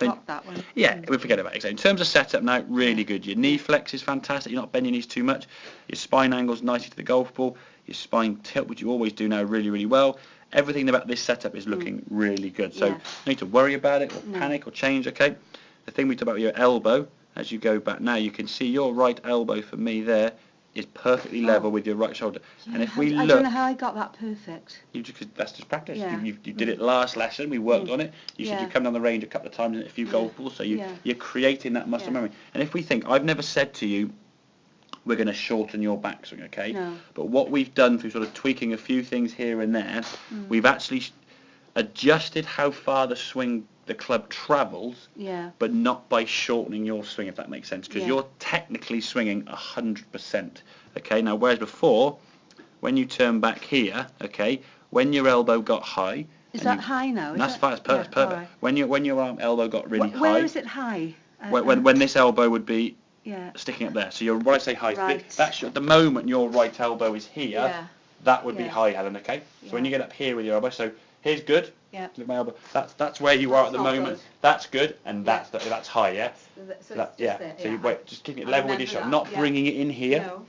Drop that one. Yeah, we forget about it. So in terms of setup now, really good. Your knee flex is fantastic. You're not bending your knees too much. Your spine angles nicely to the golf ball. Your spine tilt, which you always do now, really, really well. Everything about this setup is looking really good. So no need to worry about it or panic or change, okay? The thing we talk about your elbow, as you go back now, you can see your right elbow for me there is perfectly level with your right shoulder. Yeah, and if we I look... don't know how I got that perfect. That's just practice. Yeah. You did it last lesson, we worked on it. You said you come down the range a couple of times and a few golf balls, so you're creating that muscle memory. And if we think, I've never said to you, we're going to shorten your backswing, okay? No. But what we've done through sort of tweaking a few things here and there, we've actually adjusted how far the club travels, but not by shortening your swing, if that makes sense, because you're technically swinging 100%, okay? Now, whereas before, when you turn back here, okay, when your elbow got high... Is that high now? That's fine, it's perfect. Right. When your elbow got really high... Where is it high? When this elbow would be sticking up there. So when I say high, that's the moment your right elbow is here, that would be high, Helen, okay? So when you get up here with your elbow, so here's good. Yeah. Look at my elbow. That's where you are at the moment. Good. That's good, and that's high, yeah. So you just keeping it level with your shot, not bringing it in here. No.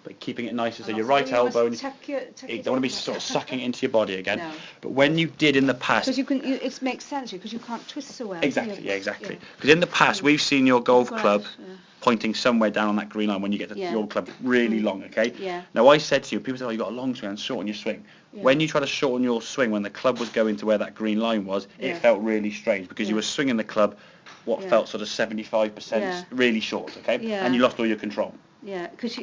But keeping it nicer, so your right elbow, you don't want to be sort of sucking it into your body again. No. But when you did in the past... Because it makes sense, because you can't twist so well. Exactly, exactly. Because in the past, we've seen your golf club pointing somewhere down on that green line when you get your club really long, okay? Yeah. Now, I said to you, people say, oh, you've got a long swing and shorten your swing. Yeah. When you try to shorten your swing, when the club was going to where that green line was, it felt really strange, because you were swinging the club felt sort of 75% really short, okay? Yeah. And you lost all your control. Yeah, because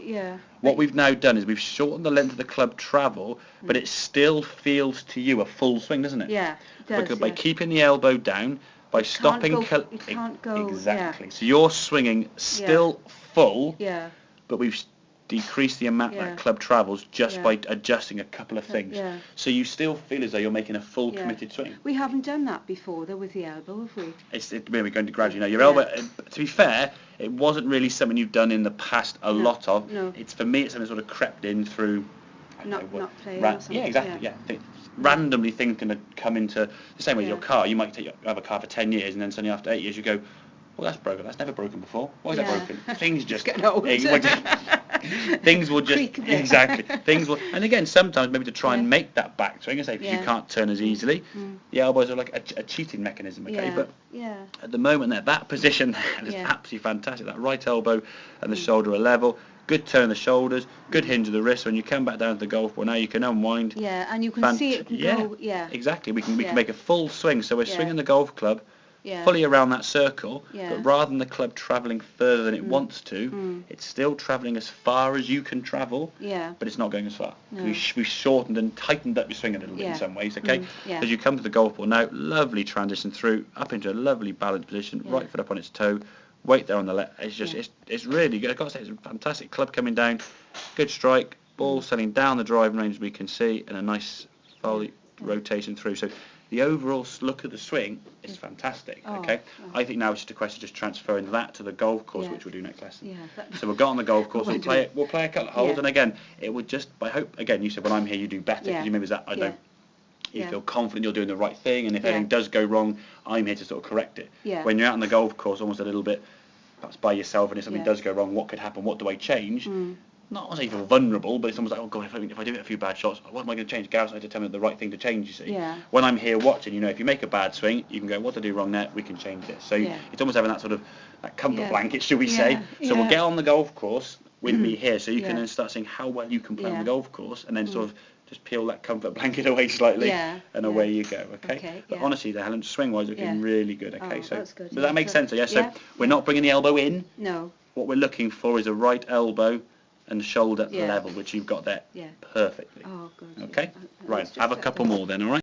what we've now done is we've shortened the length of the club travel, but it still feels to you a full swing, doesn't it? Yeah, it does. Because by keeping the elbow down, by stopping... You can't go... Exactly. So you're swinging still full, but we've decreased the amount that club travels just by adjusting a couple of things. Yeah. So you still feel as though you're making a full committed swing. We haven't done that before, though, with the elbow, have we? We're going to gradually now. Your elbow, to be fair, it wasn't really something you've done in the past a lot of. No. For me, it's something sort of crept in through... Not playing or something. Yeah, exactly, randomly things can come into... The same way as your car. You might have a car for 10 years, and then suddenly after 8 years you go, well, that's broken. That's never broken before. Why is that broken? Things just... Getting old. Things will just... Exactly. Things will... And again, sometimes maybe to try and make that backswing, I say, because you can't turn as easily, the elbows are like a cheating mechanism, okay? But at the moment, that position is absolutely fantastic. That right elbow and the shoulder are level. Good turn of the shoulders, good hinge of the wrist. When you come back down to the golf ball now, you can unwind. Yeah, and you can see it go. Yeah, exactly. We can make a full swing. So we're swinging the golf club fully around that circle, but rather than the club travelling further than it wants to, it's still travelling as far as you can travel. Yeah. But it's not going as far. No. We've shortened and tightened up your swing a little bit in some ways. Okay. As you come to the golf ball now, lovely transition through up into a lovely balanced position, right foot up on its toe. Weight there on the left. It's just it's really good. I've got to say, it's a fantastic club coming down, good strike, ball settling down the driving range, we can see, and a nice volley rotation through. So the overall look at the swing is fantastic. Okay, I think now it's just a question of just transferring that to the golf course, which we'll do next lesson. Yeah, so we'll go on the golf course. We'll play a couple of holes, and again, it would just. I hope again. You said when I'm here, you do better. Because you maybe that I don't. You feel confident you're doing the right thing, and if anything does go wrong, I'm here to sort of correct it. Yeah. When you're out on the golf course, almost a little bit, perhaps by yourself, and if something does go wrong, what could happen? What do I change? Not as you feel vulnerable, but it's almost like, oh God, if I do a few bad shots, what am I going to change? Gareth's had to tell me the right thing to change, you see. Yeah. When I'm here watching, if you make a bad swing, you can go, what to do wrong there? We can change this. So it's almost having that sort of that comfort blanket, should we say? So we'll get on the golf course with me here, so you can then start seeing how well you can play on the golf course, and then sort of just peel that comfort blanket away slightly, and away you go. Okay. But honestly, the Helen swing-wise looking really good. Okay. So does that make sense? So we're not bringing the elbow in. No. What we're looking for is a right elbow and shoulder level, which you've got there perfectly. Oh, good. Okay. Right. Have a couple more then. All right.